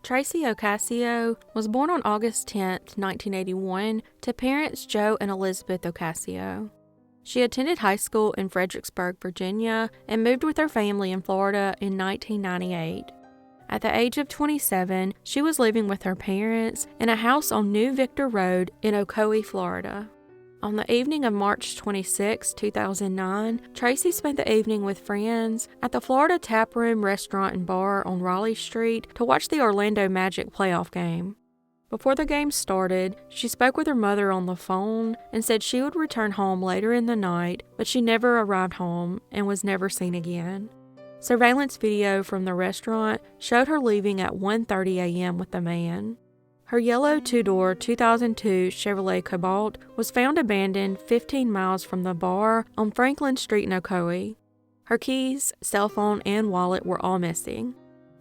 Tracy Ocasio was born on August 10, 1981, to parents Joe and Elizabeth Ocasio. She attended high school in Fredericksburg, Virginia, and moved with her family in Florida in 1998. At the age of 27, she was living with her parents in a house on New Victor Road in Ocoee, Florida. On the evening of March 26, 2009, Tracy spent the evening with friends at the Florida Tap Room Restaurant and Bar on Raleigh Street to watch the Orlando Magic playoff game. Before the game started, she spoke with her mother on the phone and said she would return home later in the night, but she never arrived home and was never seen again. Surveillance video from the restaurant showed her leaving at 1:30 a.m. with a man. Her yellow two-door 2002 Chevrolet Cobalt was found abandoned 15 miles from the bar on Franklin Street in Ocoee. Her keys, cell phone, and wallet were all missing.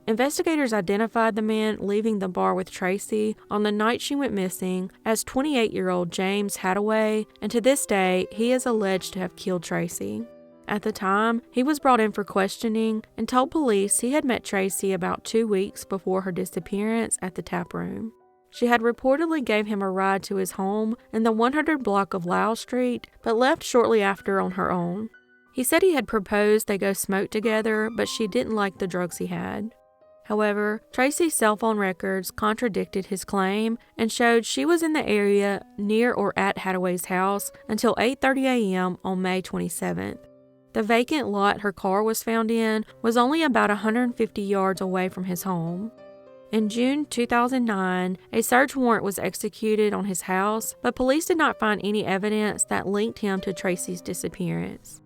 Investigators identified the man leaving the bar with Tracy on the night she went missing as 28-year-old James Hadaway, and to this day, he is alleged to have killed Tracy. At the time, he was brought in for questioning and told police he had met Tracy about 2 weeks before her disappearance at the tap room. She had reportedly gave him a ride to his home in the 100 block of Lyle Street, but left shortly after on her own. He said he had proposed they go smoke together, but she didn't like the drugs he had. However, Tracy's cell phone records contradicted his claim and showed she was in the area near or at Hadaway's house until 8:30 a.m. on May 27th. The vacant lot her car was found in was only about 150 yards away from his home. In June 2009, a search warrant was executed on his house, but police did not find any evidence that linked him to Tracy's disappearance.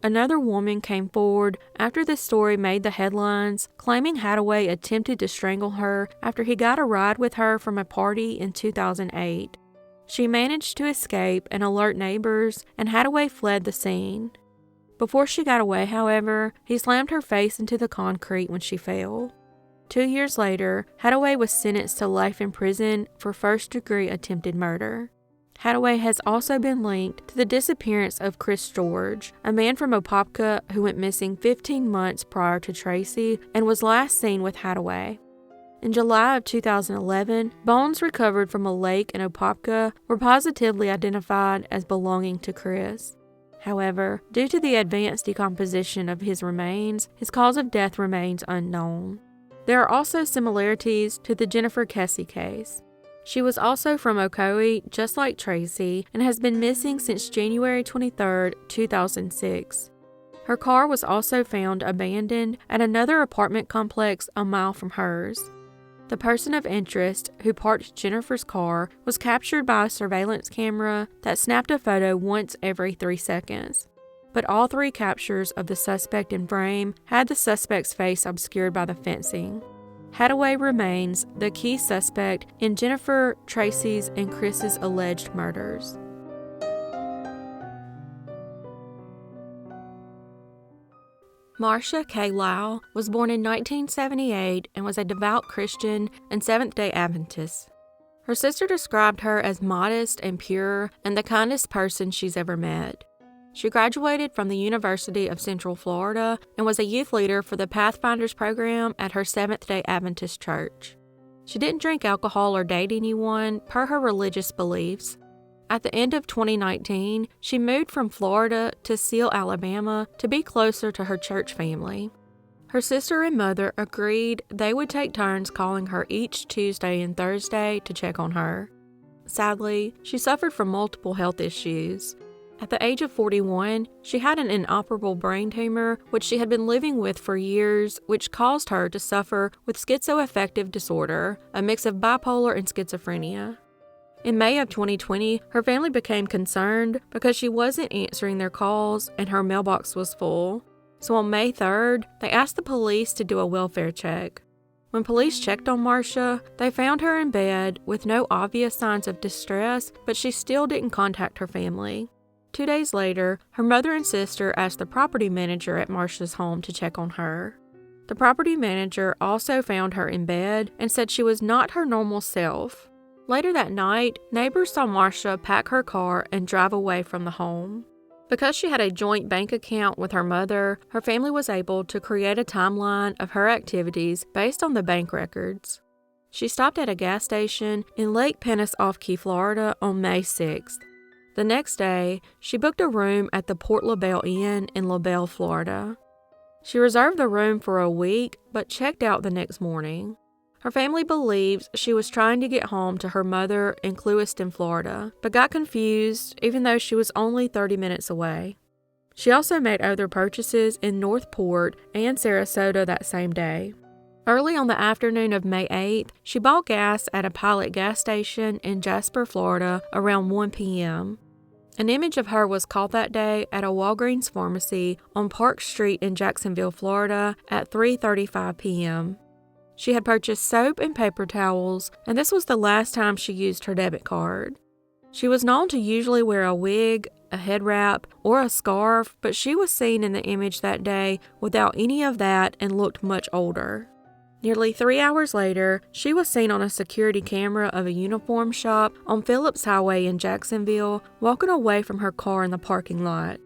Another woman came forward after this story made the headlines, claiming Hadaway attempted to strangle her after he got a ride with her from a party in 2008. She managed to escape and alert neighbors, and Hadaway fled the scene. Before she got away, however, he slammed her face into the concrete when she fell. 2 years later, Hadaway was sentenced to life in prison for first-degree attempted murder. Hadaway has also been linked to the disappearance of Chris George, a man from Opopka who went missing 15 months prior to Tracy and was last seen with Hadaway. In July of 2011, bones recovered from a lake in Opopka were positively identified as belonging to Chris. However, due to the advanced decomposition of his remains, his cause of death remains unknown. There are also similarities to the Jennifer Kessie case. She was also from Ocoee, just like Tracy, and has been missing since January 23, 2006. Her car was also found abandoned at another apartment complex a mile from hers. The person of interest who parked Jennifer's car was captured by a surveillance camera that snapped a photo once every 3 seconds. But all 3 captures of the suspect in frame had the suspect's face obscured by the fencing. Hadaway remains the key suspect in Jennifer, Tracy's, and Chris's alleged murders. Marsha Kaye Lyle was born in 1978 and was a devout Christian and Seventh-day Adventist. Her sister described her as modest and pure and the kindest person she's ever met. She graduated from the University of Central Florida and was a youth leader for the Pathfinders program at her Seventh-day Adventist church. She didn't drink alcohol or date anyone per her religious beliefs. At the end of 2019, she moved from Florida to Seal, Alabama to be closer to her church family. Her sister and mother agreed they would take turns calling her each Tuesday and Thursday to check on her. Sadly, she suffered from multiple health issues. At the age of 41, she had an inoperable brain tumor, which she had been living with for years, which caused her to suffer with schizoaffective disorder, a mix of bipolar and schizophrenia. In May of 2020, her family became concerned because she wasn't answering their calls and her mailbox was full. So on May 3rd, they asked the police to do a welfare check. When police checked on Marsha, they found her in bed with no obvious signs of distress, but she still didn't contact her family. 2 days later, her mother and sister asked the property manager at Marsha's home to check on her. The property manager also found her in bed and said she was not her normal self. Later that night, neighbors saw Marsha pack her car and drive away from the home. Because she had a joint bank account with her mother, her family was able to create a timeline of her activities based on the bank records. She stopped at a gas station in Lake Pennsauken, Florida on May 6th. The next day, she booked a room at the Port LaBelle Inn in LaBelle, Florida. She reserved the room for a week, but checked out the next morning. Her family believes she was trying to get home to her mother in Clewiston, Florida, but got confused even though she was only 30 minutes away. She also made other purchases in Northport and Sarasota that same day. Early on the afternoon of May 8th, she bought gas at a Pilot gas station in Jasper, Florida around 1 p.m. An image of her was caught that day at a Walgreens pharmacy on Park Street in Jacksonville, Florida at 3:35 p.m. She had purchased soap and paper towels, and this was the last time she used her debit card. She was known to usually wear a wig, a head wrap, or a scarf, but she was seen in the image that day without any of that and looked much older. Nearly 3 hours later, she was seen on a security camera of a uniform shop on Phillips Highway in Jacksonville, walking away from her car in the parking lot.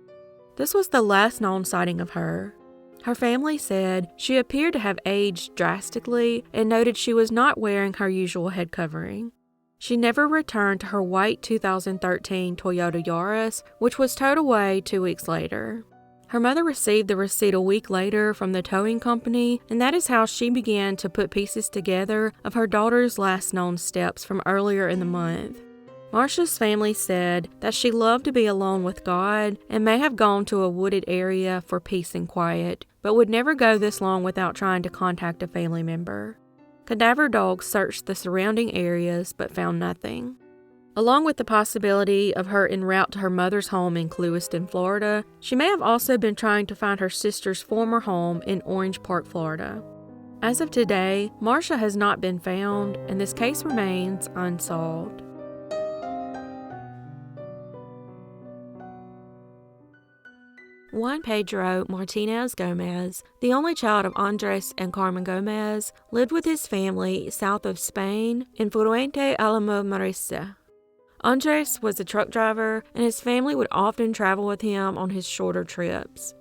This was the last known sighting of her. Her family said she appeared to have aged drastically and noted she was not wearing her usual head covering. She never returned to her white 2013 Toyota Yaris, which was towed away 2 weeks later. Her mother received the receipt a week later from the towing company, and that is how she began to put pieces together of her daughter's last known steps from earlier in the month. Marsha's family said that she loved to be alone with God and may have gone to a wooded area for peace and quiet, but would never go this long without trying to contact a family member. Cadaver dogs searched the surrounding areas but found nothing. Along with the possibility of her en route to her mother's home in Clewiston, Florida, she may have also been trying to find her sister's former home in Orange Park, Florida. As of today, Marsha has not been found, and this case remains unsolved. Juan Pedro Martinez Gomez, the only child of Andres and Carmen Gomez, lived with his family south of Spain in Fuente Alamo, Marsha. Andres was a truck driver, and his family would often travel with him on his shorter trips.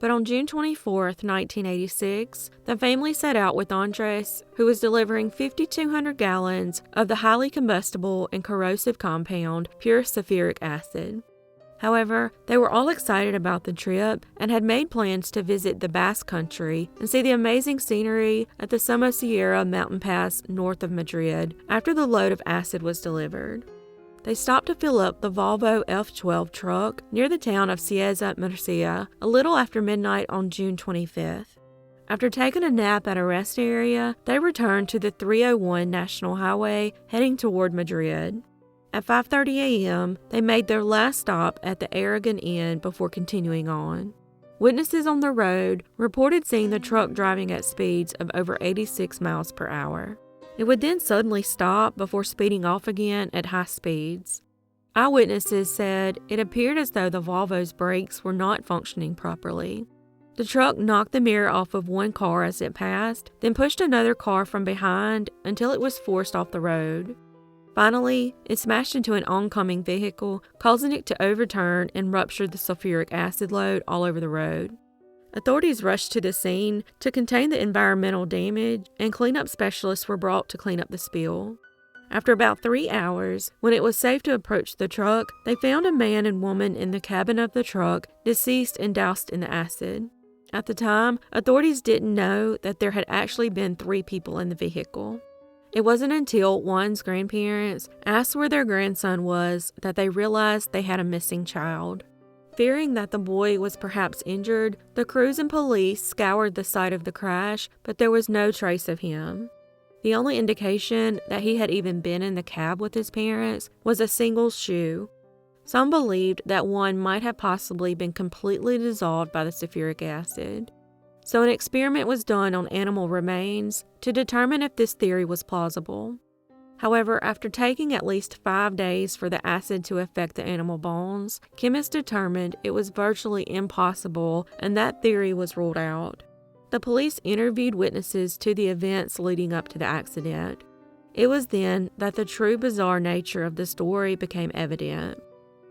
But on June 24, 1986, the family set out with Andres, who was delivering 5,200 gallons of the highly combustible and corrosive compound, pure sulfuric acid. However, they were all excited about the trip and had made plans to visit the Basque Country and see the amazing scenery at the Somosierra mountain pass north of Madrid after the load of acid was delivered. They stopped to fill up the Volvo F12 truck near the town of Cieza Murcia a little after midnight on June 25th. After taking a nap at a rest area, they returned to the 301 National Highway heading toward Madrid. At 5:30 a.m., they made their last stop at the Aragon Inn before continuing on. Witnesses on the road reported seeing the truck driving at speeds of over 86 miles per hour. It would then suddenly stop before speeding off again at high speeds. Eyewitnesses said it appeared as though the Volvo's brakes were not functioning properly. The truck knocked the mirror off of one car as it passed, then pushed another car from behind until it was forced off the road. Finally, it smashed into an oncoming vehicle, causing it to overturn and rupture the sulfuric acid load all over the road. Authorities rushed to the scene to contain the environmental damage, and cleanup specialists were brought to clean up the spill. After about 3 hours, when it was safe to approach the truck, they found a man and woman in the cabin of the truck, deceased and doused in the acid. At the time, authorities didn't know that there had actually been 3 people in the vehicle. It wasn't until Juan's grandparents asked where their grandson was that they realized they had a missing child. Fearing that the boy was perhaps injured, the crews and police scoured the site of the crash, but there was no trace of him. The only indication that he had even been in the cab with his parents was a single shoe. Some believed that Juan might have possibly been completely dissolved by the sulfuric acid. So an experiment was done on animal remains to determine if this theory was plausible. However, after taking at least 5 days for the acid to affect the animal bones, chemists determined it was virtually impossible, and that theory was ruled out. The police interviewed witnesses to the events leading up to the accident. It was then that the true bizarre nature of the story became evident.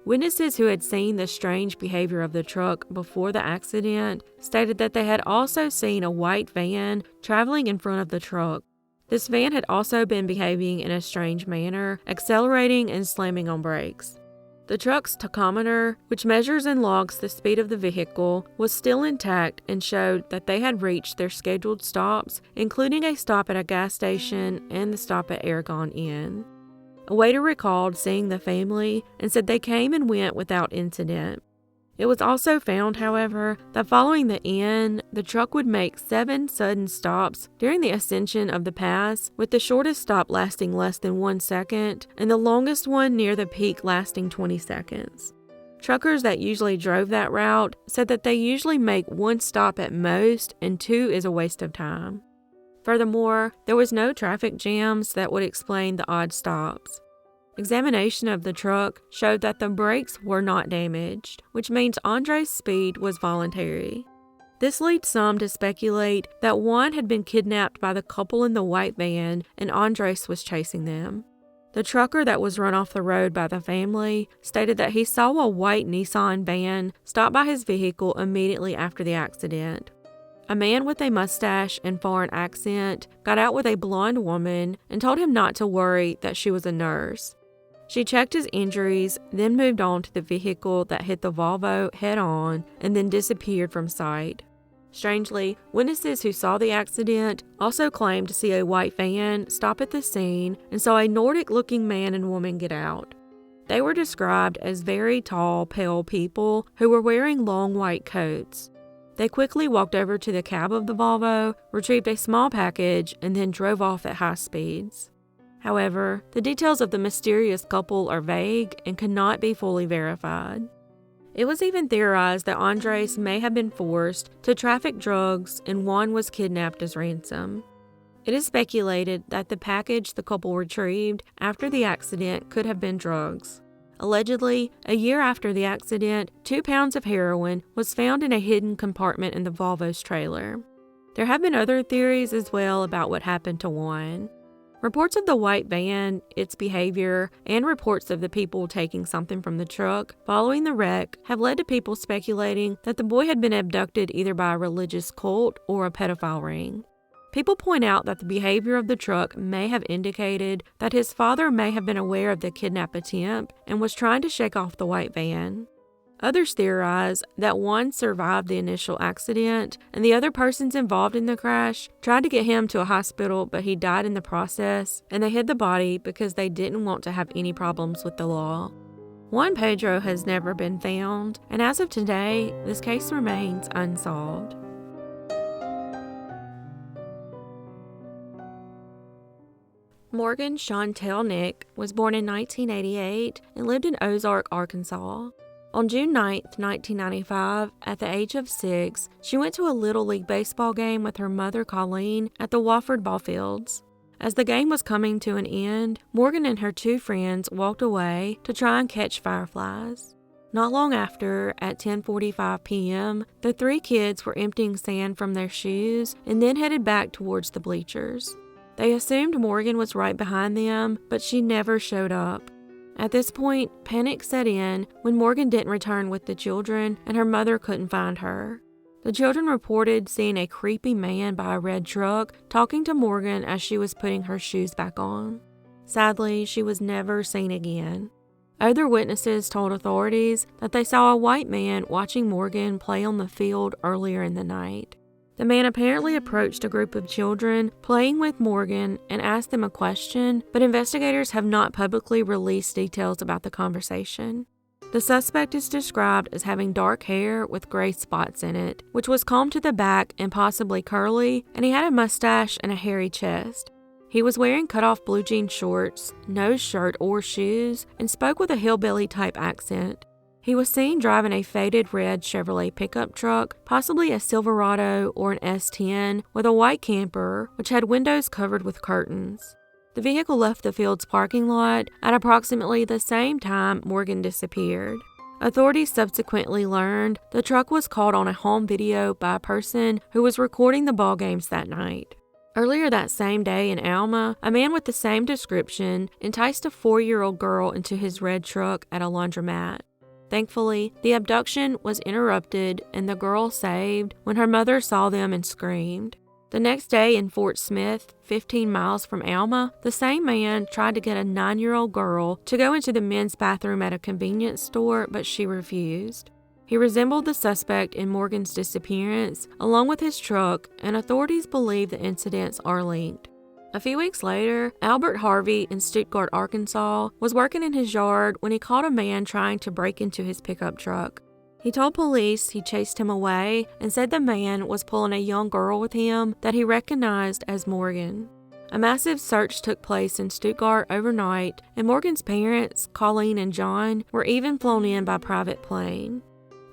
Witnesses who had seen the strange behavior of the truck before the accident stated that they had also seen a white van traveling in front of the truck. This van had also been behaving in a strange manner, accelerating and slamming on brakes. The truck's tachometer, which measures and logs the speed of the vehicle, was still intact and showed that they had reached their scheduled stops, including a stop at a gas station and the stop at Aragon Inn. A waiter recalled seeing the family and said they came and went without incident. It was also found, however, that following the inn, the truck would make 7 sudden stops during the ascension of the pass, with the shortest stop lasting less than 1 second and the longest one near the peak lasting 20 seconds. Truckers that usually drove that route said that they usually make 1 stop at most and 2 is a waste of time. Furthermore, there was no traffic jams that would explain the odd stops. Examination of the truck showed that the brakes were not damaged, which means Andre's speed was voluntary. This leads some to speculate that Juan had been kidnapped by the couple in the white van and Andres was chasing them. The trucker that was run off the road by the family stated that he saw a white Nissan van stop by his vehicle immediately after the accident. A man with a mustache and foreign accent got out with a blonde woman and told him not to worry, that she was a nurse. She checked his injuries, then moved on to the vehicle that hit the Volvo head-on and then disappeared from sight. Strangely, witnesses who saw the accident also claimed to see a white van stop at the scene and saw a Nordic-looking man and woman get out. They were described as very tall, pale people who were wearing long white coats. They quickly walked over to the cab of the Volvo, retrieved a small package, and then drove off at high speeds. However, the details of the mysterious couple are vague and cannot be fully verified. It was even theorized that Andres may have been forced to traffic drugs and Juan was kidnapped as ransom. It is speculated that the package the couple retrieved after the accident could have been drugs. Allegedly, a year after the accident, 2 pounds of heroin was found in a hidden compartment in the Volvo's trailer. There have been other theories as well about what happened to Juan. Reports of the white van, its behavior, and reports of the people taking something from the truck following the wreck have led to people speculating that the boy had been abducted either by a religious cult or a pedophile ring. People point out that the behavior of the truck may have indicated that his father may have been aware of the kidnap attempt and was trying to shake off the white van. Others theorize that Juan survived the initial accident and the other persons involved in the crash tried to get him to a hospital, but he died in the process, and they hid the body because they didn't want to have any problems with the law. Juan Pedro has never been found, and as of today, this case remains unsolved. Morgan Chauntel Nick was born in 1988 and lived in Ozark, Arkansas. On June 9, 1995, at the age of 6, she went to a Little League baseball game with her mother Colleen at the Wofford ball fields. As the game was coming to an end, Morgan and her 2 friends walked away to try and catch fireflies. Not long after, at 10:45 p.m., the 3 kids were emptying sand from their shoes and then headed back towards the bleachers. They assumed Morgan was right behind them, but she never showed up. At this point, panic set in when Morgan didn't return with the children and her mother couldn't find her. The children reported seeing a creepy man by a red truck talking to Morgan as she was putting her shoes back on. Sadly, she was never seen again. Other witnesses told authorities that they saw a white man watching Morgan play on the field earlier in the night. The man apparently approached a group of children playing with Morgan and asked them a question, but investigators have not publicly released details about the conversation. The suspect is described as having dark hair with gray spots in it, which was combed to the back and possibly curly, and he had a mustache and a hairy chest. He was wearing cut-off blue jean shorts, no shirt or shoes, and spoke with a hillbilly-type accent. He was seen driving a faded red Chevrolet pickup truck, possibly a Silverado or an S10, with a white camper, which had windows covered with curtains. The vehicle left the field's parking lot at approximately the same time Morgan disappeared. Authorities subsequently learned the truck was caught on a home video by a person who was recording the ball games that night. Earlier that same day in Alma, a man with the same description enticed a 4-year-old girl into his red truck at a laundromat. Thankfully, the abduction was interrupted and the girl saved when her mother saw them and screamed. The next day in Fort Smith, 15 miles from Alma, the same man tried to get a 9-year-old girl to go into the men's bathroom at a convenience store, but she refused. He resembled the suspect in Morgan's disappearance, along with his truck, and authorities believe the incidents are linked. A few weeks later, Albert Harvey in Stuttgart, Arkansas, was working in his yard when he caught a man trying to break into his pickup truck. He told police he chased him away and said the man was pulling a young girl with him that he recognized as Morgan. A massive search took place in Stuttgart overnight, and Morgan's parents, Colleen and John, were even flown in by private plane.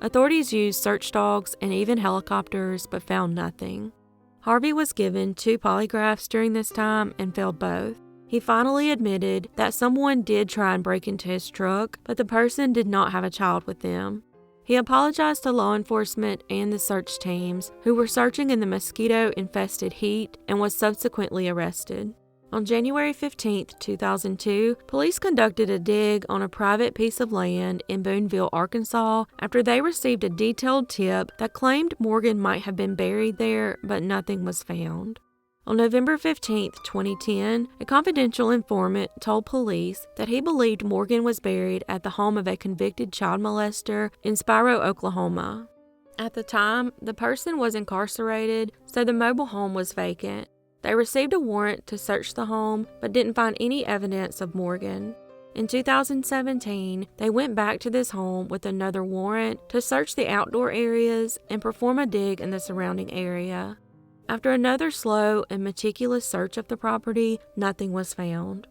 Authorities used search dogs and even helicopters, but found nothing. Harvey was given 2 polygraphs during this time and failed both. He finally admitted that someone did try and break into his truck, but the person did not have a child with them. He apologized to law enforcement and the search teams who were searching in the mosquito-infested heat and was subsequently arrested. On January 15, 2002, police conducted a dig on a private piece of land in Booneville, Arkansas, after they received a detailed tip that claimed Morgan might have been buried there, but nothing was found. On November 15, 2010, a confidential informant told police that he believed Morgan was buried at the home of a convicted child molester in Spiro, Oklahoma. At the time, the person was incarcerated, so the mobile home was vacant. They received a warrant to search the home, but didn't find any evidence of Morgan. In 2017, they went back to this home with another warrant to search the outdoor areas and perform a dig in the surrounding area. After another slow and meticulous search of the property, nothing was found.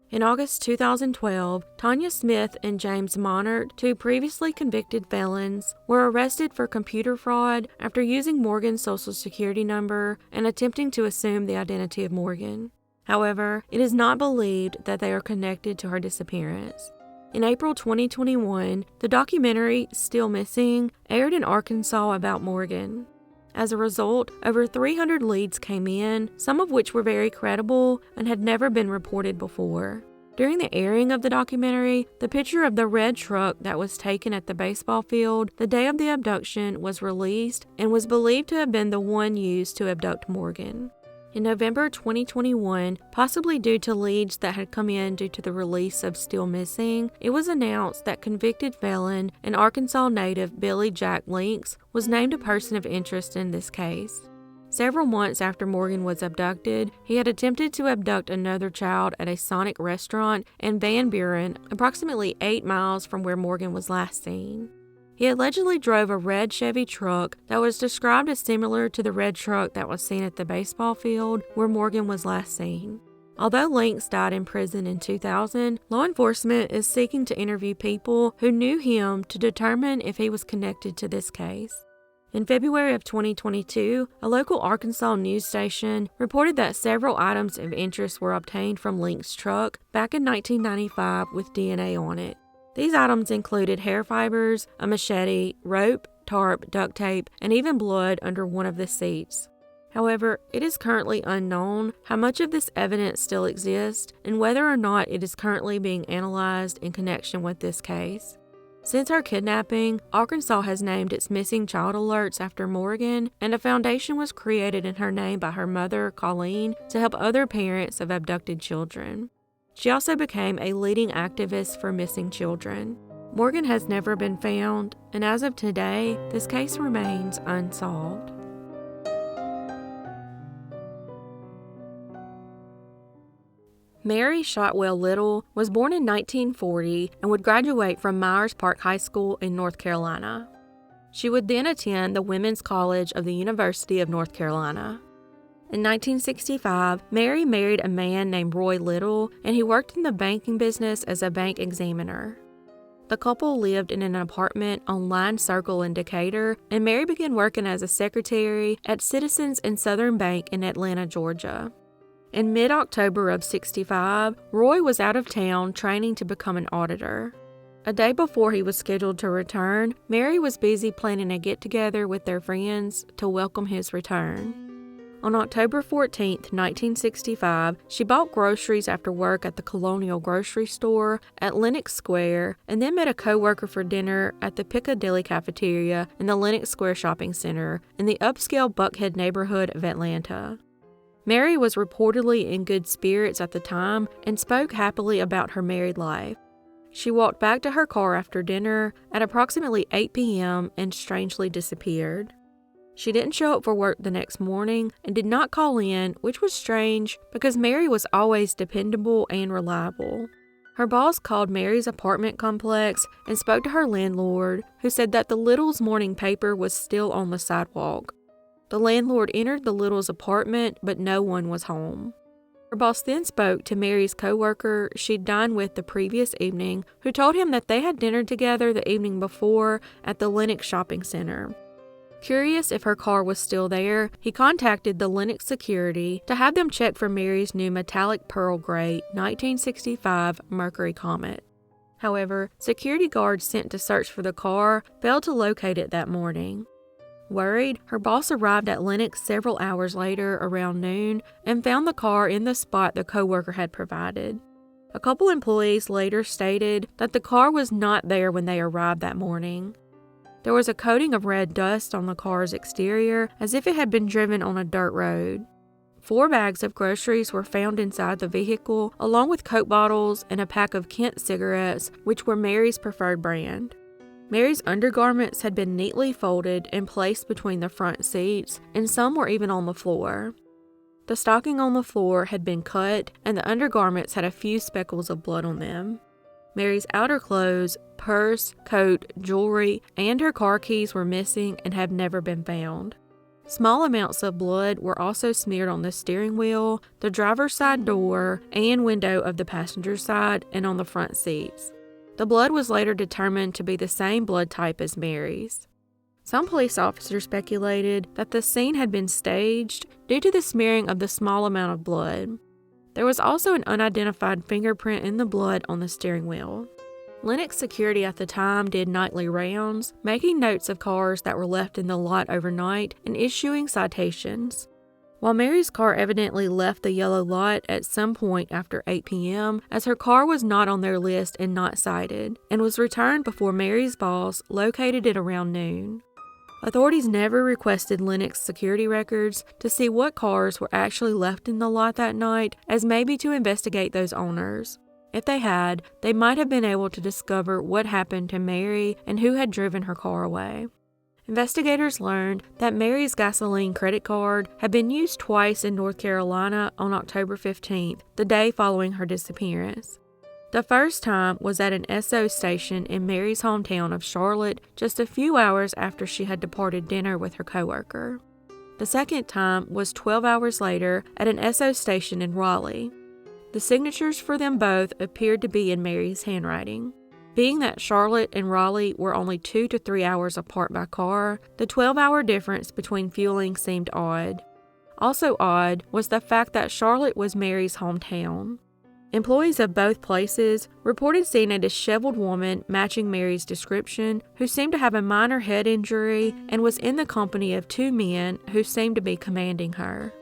In August 2012, Tanya Smith and James Monert, 2 previously convicted felons, were arrested for computer fraud after using Morgan's social security number and attempting to assume the identity of Morgan. However, it is not believed that they are connected to her disappearance. In April 2021, the documentary Still Missing aired in Arkansas about Morgan. As a result, over 300 leads came in, some of which were very credible and had never been reported before. During the airing of the documentary, the picture of the red truck that was taken at the baseball field the day of the abduction was released and was believed to have been the one used to abduct Morgan. In November 2021, possibly due to leads that had come in due to the release of Still Missing, it was announced that convicted felon and Arkansas native Billy Jack Links was named a person of interest in this case. Several months after Morgan was abducted, he had attempted to abduct another child at a Sonic restaurant in Van Buren, approximately 8 miles from where Morgan was last seen. He allegedly drove a red Chevy truck that was described as similar to the red truck that was seen at the baseball field where Morgan was last seen. Although Links died in prison in 2000, law enforcement is seeking to interview people who knew him to determine if he was connected to this case. In February of 2022, a local Arkansas news station reported that several items of interest were obtained from Links' truck back in 1995 with DNA on it. These items included hair fibers, a machete, rope, tarp, duct tape, and even blood under one of the seats. However, it is currently unknown how much of this evidence still exists and whether or not it is currently being analyzed in connection with this case. Since her kidnapping, Arkansas has named its missing child alerts after Morgan, and a foundation was created in her name by her mother, Colleen, to help other parents of abducted children. She also became a leading activist for missing children. Morgan has never been found, and as of today, this case remains unsolved. Mary Shotwell Little was born in 1940 and would graduate from Myers Park High School in North Carolina. She would then attend the Women's College of the University of North Carolina. In 1965, Mary married a man named Roy Little, and he worked in the banking business as a bank examiner. The couple lived in an apartment on Line Circle in Decatur, and Mary began working as a secretary at Citizens and Southern Bank in Atlanta, Georgia. In mid-October of '65, Roy was out of town training to become an auditor. A day before he was scheduled to return, Mary was busy planning a get-together with their friends to welcome his return. On October 14, 1965, she bought groceries after work at the Colonial Grocery Store at Lenox Square and then met a coworker for dinner at the Piccadilly Cafeteria in the Lenox Square Shopping Center in the upscale Buckhead neighborhood of Atlanta. Mary was reportedly in good spirits at the time and spoke happily about her married life. She walked back to her car after dinner at approximately 8 p.m. and strangely disappeared. She didn't show up for work the next morning and did not call in, which was strange because Mary was always dependable and reliable. Her boss called Mary's apartment complex and spoke to her landlord, who said that the Littles' morning paper was still on the sidewalk. The landlord entered the Littles' apartment, but no one was home. Her boss then spoke to Mary's coworker she'd dined with the previous evening, who told him that they had dinner together the evening before at the Lenox Shopping Center. Curious if her car was still there, he contacted the Lenox security to have them check for Mary's new metallic pearl gray 1965 Mercury Comet. However, security guards sent to search for the car failed to locate it that morning. Worried, her boss arrived at Lenox several hours later around noon and found the car in the spot the coworker had provided. A couple employees later stated that the car was not there when they arrived that morning. There was a coating of red dust on the car's exterior, as if it had been driven on a dirt road. 4 bags of groceries were found inside the vehicle, along with Coke bottles and a pack of Kent cigarettes, which were Mary's preferred brand. Mary's undergarments had been neatly folded and placed between the front seats, and some were even on the floor. The stocking on the floor had been cut, and the undergarments had a few speckles of blood on them. Mary's outer clothes, purse, coat, jewelry, and her car keys were missing and have never been found. Small amounts of blood were also smeared on the steering wheel, the driver's side door, and window of the passenger side, and on the front seats. The blood was later determined to be the same blood type as Mary's. Some police officers speculated that the scene had been staged due to the smearing of the small amount of blood. There was also an unidentified fingerprint in the blood on the steering wheel. Lenox security at the time did nightly rounds, making notes of cars that were left in the lot overnight and issuing citations. While Mary's car evidently left the yellow lot at some point after 8 p.m., as her car was not on their list and not cited, and was returned before Mary's boss located it around noon. Authorities never requested Lenox security records to see what cars were actually left in the lot that night, as maybe to investigate those owners. If they had, they might have been able to discover what happened to Mary and who had driven her car away. Investigators learned that Mary's gasoline credit card had been used twice in North Carolina on October 15th, the day following her disappearance. The first time was at an SO station in Mary's hometown of Charlotte, just a few hours after she had departed dinner with her coworker. The second time was 12 hours later at an SO station in Raleigh. The signatures for them both appeared to be in Mary's handwriting. Being that Charlotte and Raleigh were only 2 to 3 hours apart by car, the 12-hour difference between fueling seemed odd. Also odd was the fact that Charlotte was Mary's hometown. Employees of both places reported seeing a disheveled woman matching Mary's description who seemed to have a minor head injury and was in the company of 2 men who seemed to be commanding her.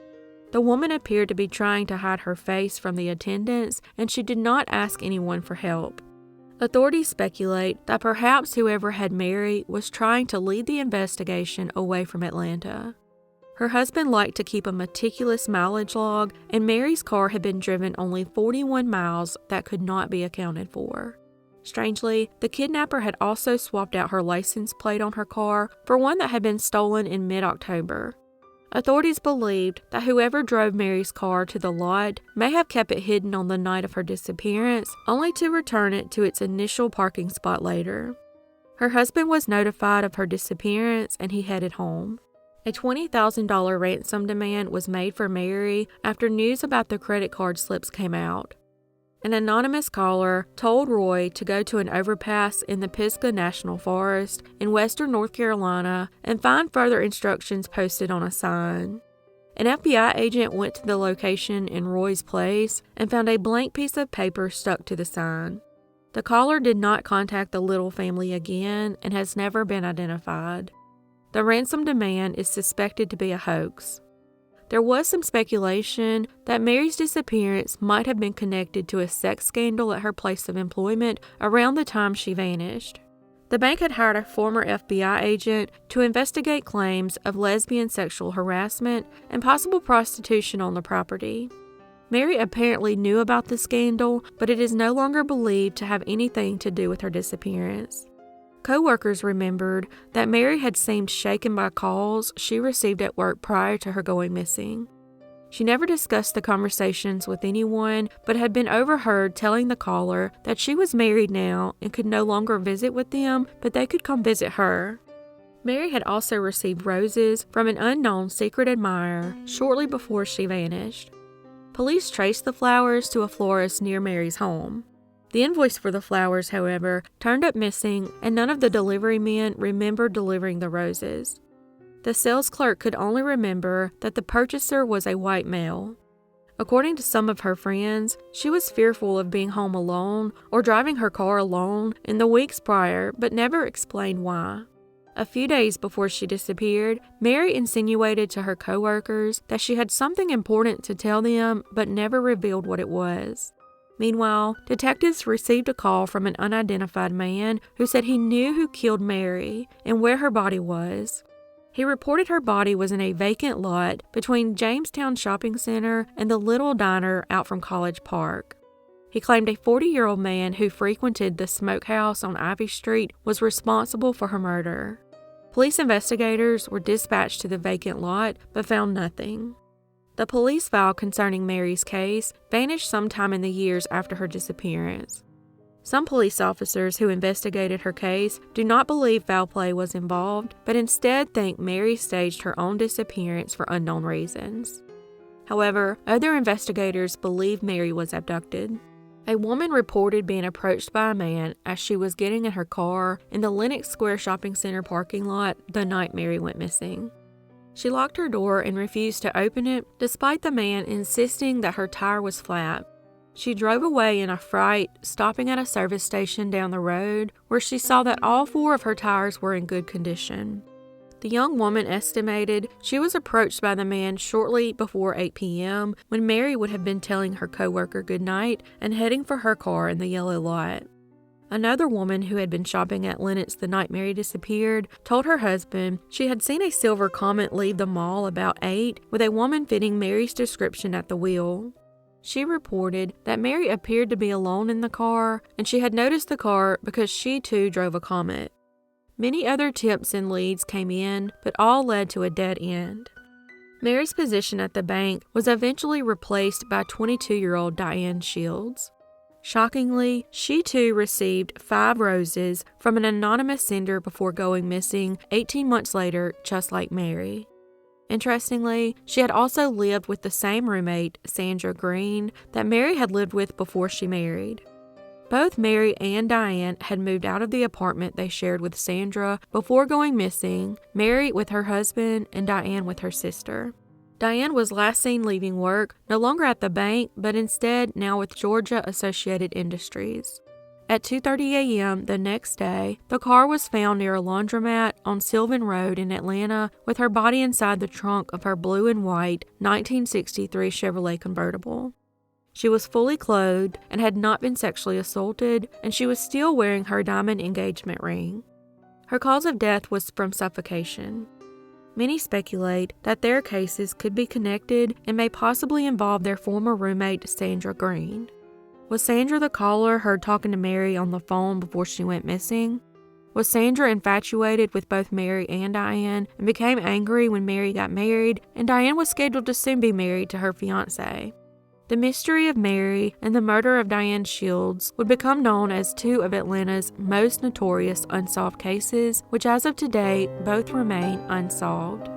The woman appeared to be trying to hide her face from the attendants, and she did not ask anyone for help. Authorities speculate that perhaps whoever had Mary was trying to lead the investigation away from Atlanta. Her husband liked to keep a meticulous mileage log, and Mary's car had been driven only 41 miles that could not be accounted for. Strangely, the kidnapper had also swapped out her license plate on her car for one that had been stolen in mid-October. Authorities believed that whoever drove Mary's car to the lot may have kept it hidden on the night of her disappearance, only to return it to its initial parking spot later. Her husband was notified of her disappearance and he headed home. A $20,000 ransom demand was made for Mary after news about the credit card slips came out. An anonymous caller told Roy to go to an overpass in the Pisgah National Forest in western North Carolina and find further instructions posted on a sign. An FBI agent went to the location in Roy's place and found a blank piece of paper stuck to the sign. The caller did not contact the Little family again and has never been identified. The ransom demand is suspected to be a hoax. There was some speculation that Mary's disappearance might have been connected to a sex scandal at her place of employment around the time she vanished. The bank had hired a former FBI agent to investigate claims of lesbian sexual harassment and possible prostitution on the property. Mary apparently knew about the scandal, but it is no longer believed to have anything to do with her disappearance. Co-workers remembered that Mary had seemed shaken by calls she received at work prior to her going missing. She never discussed the conversations with anyone, but had been overheard telling the caller that she was married now and could no longer visit with them, but they could come visit her. Mary had also received roses from an unknown secret admirer shortly before she vanished. Police traced the flowers to a florist near Mary's home. The invoice for the flowers, however, turned up missing, and none of the delivery men remembered delivering the roses. The sales clerk could only remember that the purchaser was a white male. According to some of her friends, she was fearful of being home alone or driving her car alone in the weeks prior, but never explained why. A few days before she disappeared, Mary insinuated to her coworkers that she had something important to tell them, but never revealed what it was. Meanwhile, detectives received a call from an unidentified man who said he knew who killed Mary and where her body was. He reported her body was in a vacant lot between Jamestown Shopping Center and the Little Diner out from College Park. He claimed a 40-year-old man who frequented the smokehouse on Ivy Street was responsible for her murder. Police investigators were dispatched to the vacant lot but found nothing. The police file concerning Mary's case vanished sometime in the years after her disappearance. Some police officers who investigated her case do not believe foul play was involved, but instead think Mary staged her own disappearance for unknown reasons. However, other investigators believe Mary was abducted. A woman reported being approached by a man as she was getting in her car in the Lenox Square Shopping Center parking lot the night Mary went missing. She locked her door and refused to open it, despite the man insisting that her tire was flat. She drove away in a fright, stopping at a service station down the road, where she saw that all 4 of her tires were in good condition. The young woman estimated she was approached by the man shortly before 8 p.m., when Mary would have been telling her coworker goodnight and heading for her car in the yellow lot. Another woman who had been shopping at Lenox the night Mary disappeared told her husband she had seen a silver Comet leave the mall about 8 with a woman fitting Mary's description at the wheel. She reported that Mary appeared to be alone in the car, and she had noticed the car because she too drove a Comet. Many other tips and leads came in, but all led to a dead end. Mary's position at the bank was eventually replaced by 22-year-old Diane Shields. Shockingly, she too received 5 roses from an anonymous sender before going missing 18 months later, just like Mary. Interestingly, she had also lived with the same roommate, Sandra Green, that Mary had lived with before she married. Both Mary and Diane had moved out of the apartment they shared with Sandra before going missing, Mary with her husband and Diane with her sister. Diane was last seen leaving work, no longer at the bank, but instead now with Georgia Associated Industries. At 2:30 a.m. the next day, the car was found near a laundromat on Sylvan Road in Atlanta with her body inside the trunk of her blue and white 1963 Chevrolet convertible. She was fully clothed and had not been sexually assaulted, and she was still wearing her diamond engagement ring. Her cause of death was from suffocation. Many speculate that their cases could be connected and may possibly involve their former roommate, Sandra Green. Was Sandra the caller heard talking to Mary on the phone before she went missing? Was Sandra infatuated with both Mary and Diane and became angry when Mary got married, and Diane was scheduled to soon be married to her fiancé? The mystery of Mary and the murder of Diane Shields would become known as 2 of Atlanta's most notorious unsolved cases, which as of today both remain unsolved.